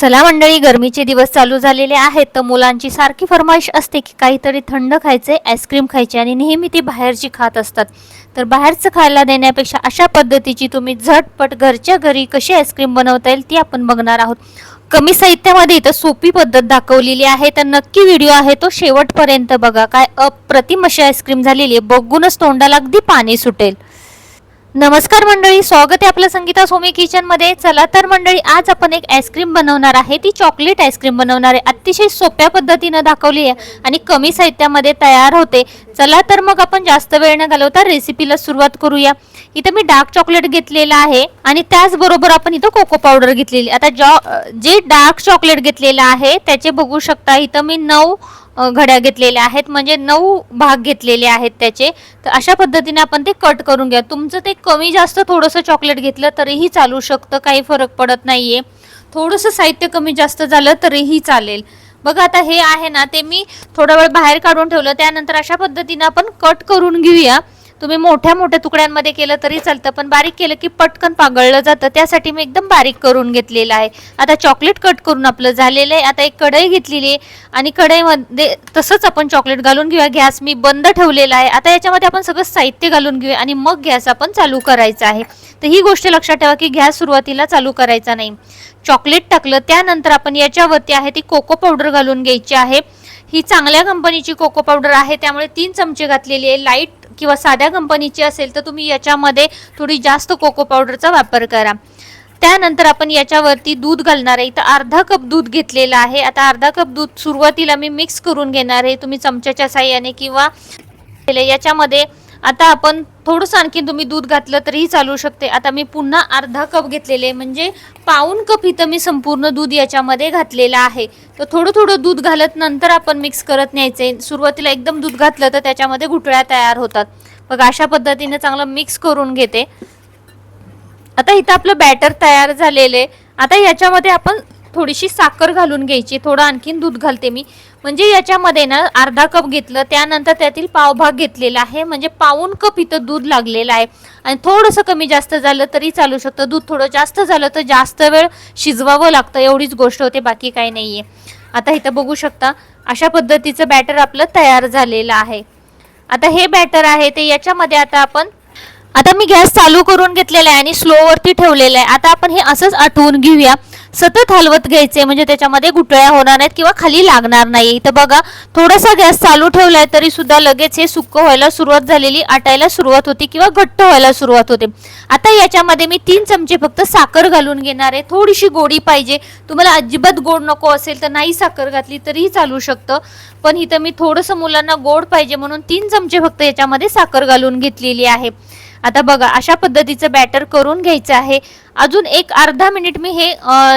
चला मंडळी, गरमीचे दिवस चालू झालेले आहेत तर मुलांची सारखी फरमाईश असते की काहीतरी थंड खायचे, आईस्क्रीम खायचे आणि नेहमी ती बाहेरची खात असतात. तर बाहेरचं खायला देण्यापेक्षा अशा पद्धतीची तुम्ही झटपट घरच्या घरी कशी आईस्क्रीम बनवता येईल ती आपण बघणार आहोत. कमी साहित्यामध्ये इथं सोपी पद्धत दाखवलेली आहे, तर नक्की व्हिडिओ आहे तो शेवटपर्यंत बघा. काय अप्रतिम अशी आईस्क्रीम झालेली आहे, बघूनच तोंडाला अगदी पाणी सुटेल. नमस्कार मंडळी, स्वागत आहे आपलं संगीता सोमी किचन मध्ये. चला तर मंडळी, आज आपण एक आईस्क्रीम बनवणार आहे. ती चॉकलेट आईस्क्रीम बनवणार आहे. अतिशय सोप्या पद्धतीने दाखवली आहे आणि कमी साहित्यामध्ये तयार होते. चला तर मग आपण जास्त वेळ न घालवता रेसिपीला सुरुवात करूया. इथं मी डार्क चॉकलेट घेतलेलं आहे आणि त्याचबरोबर आपण इथं कोको पावडर घेतलेली. आता जे डार्क चॉकलेट घेतलेलं आहे त्याचे बघू शकता, इथं मी 9 घड्या घेतलेल्या आहेत, म्हणजे 9 भाग घेतलेले आहेत त्याचे. तर अशा पद्धतीने आपण ते कट करून घ्या. तुमचं ते कमी जास्त थोडंसं चॉकलेट घेतलं तरीही चालू शकतं, काही फरक पडत नाहीये. थोडंसं साहित्य कमी जास्त झालं तरीही चालेल. बघा आता हे आहे ना, ते मी थोडा वेळ बाहेर काढून ठेवलं. त्यानंतर अशा पद्धतीने आपण कट करून घेऊया. तुम्ही मोठ्या मोठ्या तुकड्यांमध्ये केलं तरी चालतं, पण बारीक केलं की पटकन पागळलं जातं, त्यासाठी मी एकदम बारीक करून घेतलेलं आहे. आता चॉकलेट कट करून आपलं झालेलं आहे. आता एक कढई घेतलेली आहे आणि कढईमध्ये तसंच आपण चॉकलेट घालून घेऊया. गॅस मी बंद ठेवलेला आहे. आता याच्यामध्ये आपण सगळं साहित्य घालून घेऊया आणि मग गॅस आपण चालू करायचा आहे. तर ही गोष्ट लक्षात ठेवा की गॅस सुरुवातीला चालू करायचा नाही. चॉकलेट टाकलं, त्यानंतर आपण याच्यावरती आहे ती कोको पावडर घालून घ्यायची आहे. ही चांगल्या कंपनीची कोको पावडर आहे, त्यामुळे 3 चमचे घातलेली आहे. लाईट किंवा साध्या कंपनीची असेल तर तुम्ही याच्यामध्ये थोडी जास्त कोको पावडरचा वापर करा. त्यानंतर आपण याच्यावरती दूध घालणार आहे. तर अर्धा कप दूध घेतलेला आहे. आता अर्धा कप दूध सुरुवातीला मी मिक्स करून घेणार आहे, तुम्ही चमच्याच्या साहाय्याने किंवा याच्यामध्ये. आता आपण थोडंसं आणखी तुम्ही दूध घातलं तरीही चालू शकते. आता मी पुन्हा अर्धा कप घेतलेले, म्हणजे पाऊण कप इथं मी संपूर्ण दूध याच्यामध्ये घातलेलं आहे. तर थोडं थोडं दूध घालत नंतर आपण मिक्स करत न्यायचे. सुरुवातीला एकदम दूध घातलं तर त्याच्यामध्ये गुठळ्या तयार होतात. बघा अशा पद्धतीने चांगलं मिक्स करून घेते. आता इथं आपलं बॅटर तयार झालेले. आता याच्यामध्ये आपण थोडीशी साखर घालून घ्यायची. थोडं आणखीन दूध घालते मी, म्हणजे याच्यामध्ये ना अर्धा कप घेतलं, त्यानंतर त्यातील पावभाग घेतलेला आहे, म्हणजे पाऊण कप इथं दूध लागलेलं आहे. आणि थोडंसं कमी जास्त झालं तरी चालू शकतं. दूध थोडं जास्त झालं तर जास्त वेळ शिजवावं लागतं, एवढीच गोष्ट होते, बाकी काही नाहीये. आता इथं बघू शकता अशा पद्धतीचं बॅटर आपलं तयार झालेलं आहे. आता हे बॅटर आहे ते याच्यामध्ये आता मी गॅस चालू करून घेतलेला आहे आणि स्लोवरती ठेवलेला आहे. आता आपण हे असंच आटवून घेऊया. सतत हलवत घ्यायचे, म्हणजे त्याच्यामध्ये गुठळ्या होणार नाहीत किंवा खाली लागणार नाही. तर बघा थोडासा गॅस चालू ठेवलाय तरी सुद्धा लगेच हे सुक्क व्हायला सुरुवात झालेली, आटायला सुरुवात होती किंवा घट्ट व्हायला सुरुवात होते. आता याच्यामध्ये मी 3 चमचे फक्त साखर घालून घेणार आहे. थोडीशी गोडी पाहिजे. तुम्हाला अजिबात गोड नको असेल तर नाही साखर घातली तरीही चालू शकतं, पण इथं मी थोडंसं मुलांना गोड पाहिजे म्हणून 3 चमचे फक्त याच्यामध्ये साखर घालून घेतलेली आहे. आता बघा अशा पद्धतीचं बॅटर करून घ्यायचं आहे. अजून एक अर्धा मिनिट मी हे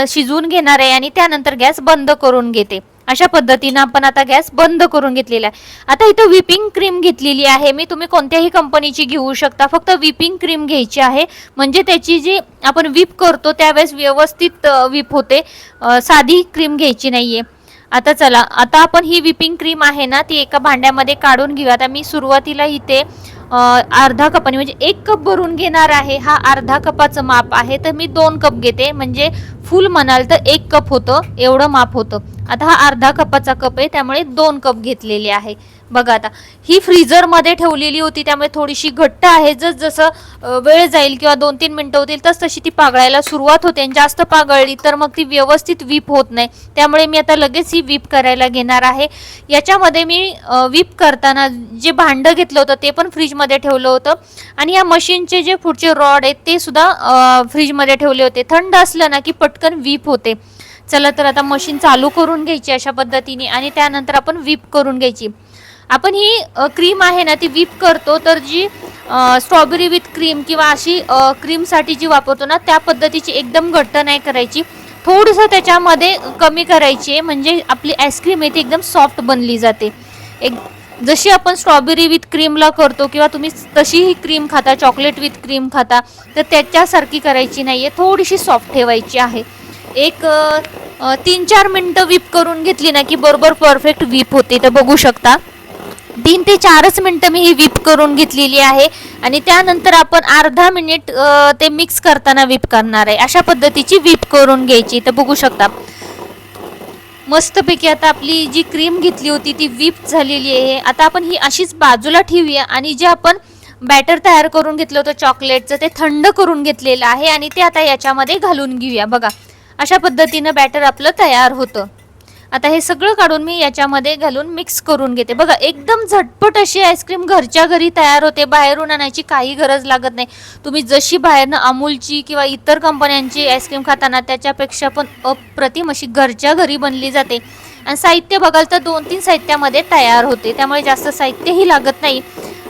शिजवून घेणार आहे आणि त्यानंतर गॅस बंद करून घेते. अशा पद्धतीनं आपण आता गॅस बंद करून घेतलेला आहे. आता इथं व्हिपिंग क्रीम घेतलेली आहे मी, तुम्ही कोणत्याही कंपनीची घेऊ शकता. फक्त व्हिपिंग क्रीम घ्यायची आहे, म्हणजे त्याची जी आपण व्हिप करतो त्यावेळेस व्यवस्थित व्हिप होते. साधी क्रीम घ्यायची नाहीये. आता चला, आता आपण ही व्हिपिंग क्रीम आहे ना ती एका भांड्यामध्ये काढून घेऊ. आता मी सुरुवातीला इथे अर्धा कपाने, म्हणजे 1 कप भरून घेणार आहे. हा अर्धा कपाचं माप आहे, तर मी 2 कप घेते, म्हणजे फुल म्हणाल तर 1 कप होतं, एवढं माप होतं. आता हा अर्धा कपाचा कप आहे, त्यामुळे 2 कप घेतलेले आहे. बघा आता ही फ्रीजरमध्ये ठेवलेली होती, त्यामुळे थोडीशी घट्ट आहे. जसं वेळ जाईल किंवा 2-3 मिनिटं होतील तशी ती पागळायला सुरुवात होते. आणि जास्त पागळली तर मग ती व्यवस्थित व्हिप होत नाही, त्यामुळे मी आता लगेच ही व्हिप करायला घेणार आहे. याच्यामध्ये मी व्हिप करताना जे भांडं घेतलं होतं ते पण फ्रीजमध्ये ठेवलं होतं आणि या मशीनचे जे पुढचे रॉड आहेत ते सुद्धा फ्रीजमध्ये ठेवले होते. थंड असलं ना की पटकन व्हिप होते. चला तर आता मशीन चालू करून घ्यायची अशा पद्धतीने आणि त्यानंतर आपण व्हिप करून घ्यायची. आपण ही क्रीम आहे ना ती व्हिप करतो, तर जी स्ट्रॉबेरी विथ क्रीम किंवा अशी क्रीमसाठी जी वापरतो ना त्या पद्धतीची एकदम घट्ट नाही करायची. थोडंसं त्याच्यामध्ये कमी करायची, म्हणजे आपली आईस्क्रीम आहे ती एकदम सॉफ्ट बनली जाते. जशी आपण स्ट्रॉबेरी विथ क्रीमला करतो किंवा तुम्ही तशी ही क्रीम खाता, चॉकलेट विथ क्रीम खाता, तर त्याच्यासारखी करायची नाहीये. थोडीशी सॉफ्ट ठेवायची आहे. एक 3-4 मिनिटं व्हिप करून घेतली ना की बरोबर परफेक्ट व्हिप होते. तर बघू शकता 3 ते 4 मिनिटं मी ही व्हिप करून घेतलेली आहे आणि त्यानंतर आपण अर्धा मिनिट ते मिक्स करताना व्हिप करणार आहे. अशा पद्धतीची व्हिप करून घ्यायची. तर बघू शकता मस्तपैकी आता आपली जी क्रीम घेतली होती ती व्हिप झालेली आहे. आता आपण ही अशीच बाजूला ठेवूया आणि जे आपण बॅटर तयार करून घेतलं होतं चॉकलेटचं ते थंड करून घेतलेलं आहे आणि ते आता याच्यामध्ये घालून घेऊया. बघा अशा पद्धतीनं बॅटर आपलं तयार होतं. आता हे सगळं काढून मी याच्यामध्ये घालून मिक्स करून घेते. बघा एकदम झटपट अशी आईस्क्रीम घरच्या घरी तयार होते, बाहेरून आणायची काही गरज लागत नाही. तुम्ही जशी बाहेरनं अमूलची किंवा इतर कंपन्यांची आईस्क्रीम खाताना त्याच्यापेक्षा पण अप्रतिम अशी घरच्या घरी बनली जाते. आणि साहित्य बघाल तर 2-3 साहित्यामध्ये तयार होते, त्यामुळे जास्त साहित्यही लागत नाही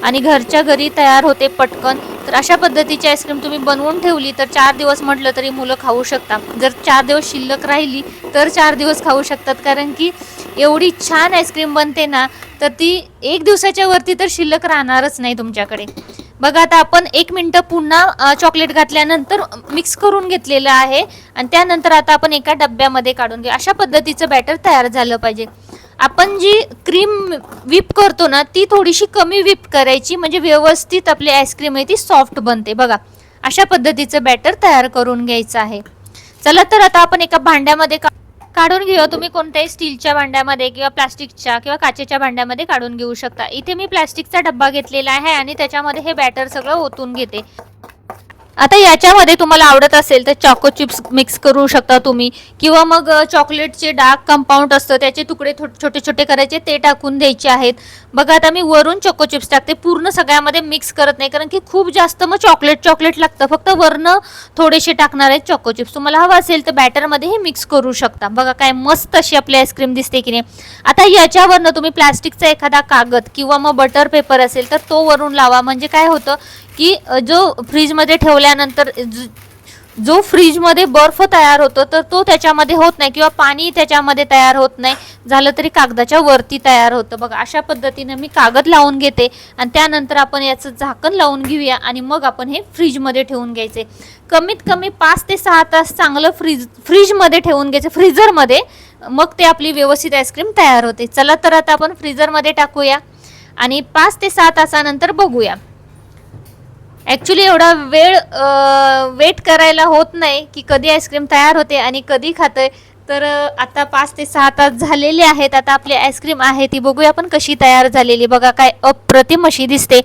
आणि घरच्या घरी तयार होते पटकन. तर अशा पद्धतीची आईस्क्रीम तुम्ही बनवून ठेवली तर 4 दिवस म्हटलं तरी मुलं खाऊ शकतात. जर 4 दिवस शिल्लक राहिली तर 4 दिवस खाऊ शकतात, कारण की एवढी छान आईस्क्रीम बनते ना, तर ती 1 दिवसाच्या वरती तर शिल्लक राहणारच नाही तुमच्याकडे. बघा आता आपण 1 मिनिट पुन्हा चॉकलेट घातल्यानंतर मिक्स करून घेतलेलं आहे आणि त्यानंतर आता आपण एका डब्यामध्ये काढून घेऊ. अशा पद्धतीचं बॅटर तयार झालं पाहिजे. आपण जी क्रीम व्हिप करतो ना ती थोडीशी कमी व्हिप करायची, म्हणजे व्यवस्थित आपली आईस्क्रीम आहे ती सॉफ्ट बनते. बघा अशा पद्धतीचं बॅटर तयार करून घ्यायचं आहे. चला तर आता आपण एका भांड्यामध्ये काढून घेऊ. तुम्ही कोणत्याही स्टीलच्या भांड्यामध्ये किंवा प्लास्टिकच्या किंवा काचेच्या भांड्यामध्ये काढून घेऊ शकता. इथे मी प्लास्टिकचा डब्बा घेतलेला आहे आणि त्याच्यामध्ये हे बॅटर सगळं ओतून घेते. आता याच्यामध्ये तुम्हाला आवडत असेल तर चॉको चिप्स मिक्स करू शकता तुम्ही, किंवा मग चॉकलेटचे डार्क कंपाऊंड असतं त्याचे तुकडे छोटे छोटे करायचे, ते टाकून द्यायचे आहेत. बघा आता मी वरून चॉको चिप्स टाकते, पूर्ण सगळ्यामध्ये मिक्स करत नाही, कारण की खूप जास्त मग चॉकलेट लागतं. फक्त वरनं थोडेसे टाकणार आहेत चॉको चिप्स. तुम्हाला हवं असेल तर बॅटरमध्ये हे मिक्स करू शकता. बघा काय मस्त अशी आपली आईस्क्रीम दिसते की नाही. आता याच्यावरनं तुम्ही प्लास्टिकचा एखादा कागद किंवा मग बटर पेपर असेल तर तो वरून लावा, म्हणजे काय होतं की जो फ्रीजमध्ये ठेवल्यानंतर जो फ्रीजमध्ये बर्फ तयार होतो तर तो त्याच्यामध्ये होत नाही, किंवा पाणी त्याच्यामध्ये तयार होत नाही, झालं तरी कागदाच्या वरती तयार होतं. बघा अशा पद्धतीने मी कागद लावून घेते आणि त्यानंतर आपण याचं झाकण लावून घेऊया आणि मग आपण हे फ्रीजमध्ये ठेवून घ्यायचे. कमीत कमी 5 ते 6 तास चांगलं फ्रीजमध्ये ठेवून घ्यायचं, फ्रीझरमध्ये. मग ते आपली व्यवस्थित आईस्क्रीम तयार होते. चला तर आता आपण फ्रीझरमध्ये टाकूया आणि 5 ते 6 तासानंतर बघूया. ॲक्च्युली एवढा वेट करायला होत नाही की कधी आईस्क्रीम तयार होते आणि कधी खातोय. तर आता 5 ते 6 तास झालेले आहेत. आता आपली आईस्क्रीम आहे ती बघूया आपण कशी तयार झालेली. बघा काय अप्रतिम अशी दिसते.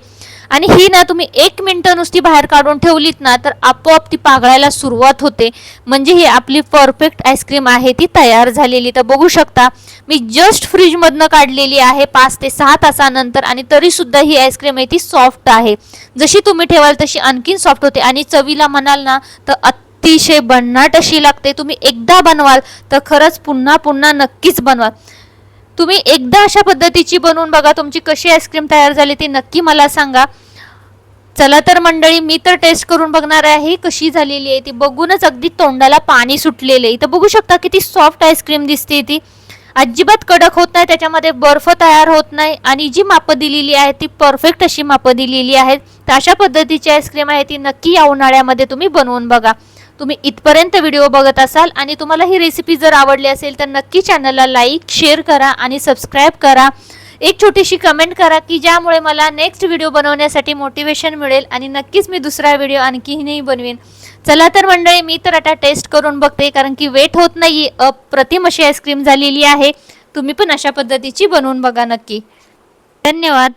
आणि ही ना तुम्ही 1 मिनिट नुसती बाहेर काढून ठेवलीत ना तर आपोआप ती पागळायला सुरुवात होते. म्हणजे ही आपली परफेक्ट आईस्क्रीम आहे ती तयार झालेली. तर बघू शकता मी जस्ट फ्रीजमधनं काढलेली आहे 5 ते 6 तासानंतर, आणि तरीसुद्धा ही आईस्क्रीम आहे ती सॉफ्ट आहे. जशी तुम्ही ठेवाल तशी आणखीन सॉफ्ट होते आणि चवीला म्हणाल ना तर अतिशय भन्नाट अशी लागते. तुम्ही एकदा बनवाल तर खरंच पुन्हा पुन्हा नक्कीच बनवाल. तुम्ही एकदा अशा पद्धतीची बनवून बघा, तुमची कशी आईस्क्रीम तयार झाली ती नक्की मला सांगा. चला तर मंडळी, मी तर टेस्ट करून बघणार आहे कशी झालेली आहे ती. बघूनच अगदी तोंडाला पाणी सुटलेले. इथं बघू शकता किती सॉफ्ट आईस्क्रीम दिसते ती. अजिबात कडक होत नाही, त्याच्यामध्ये बर्फ तयार होत नाही आणि जी मापं दिलेली आहे ती परफेक्ट अशी मापं दिलेली आहेत. तर अशा पद्धतीची आईस्क्रीम आहे ती नक्की या उन्हाळ्यामध्ये तुम्ही बनवून बघा. तुम्ही इथपर्यंत व्हिडिओ बघत असाल आणि तुम्हाला ही रेसिपी जर आवडली असेल तर नक्की चॅनलला लाईक, शेअर करा आणि सबस्क्राईब करा. एक छोटीशी कमेंट करा की ज्यामुळे मला नेक्स्ट व्हिडिओ बनवण्यासाठी मोटिवेशन मिळेल आणि नक्कीच मी दुसरा व्हिडिओ आणखीनही बनवेन. चला तर मंडळी, मी तर आता टेस्ट करून बघते, कारण की वेट होत नाही. अप्रतिम अशी आईस्क्रीम झालेली आहे. तुम्ही पण अशा पद्धतीची बनवून बघा नक्की. धन्यवाद.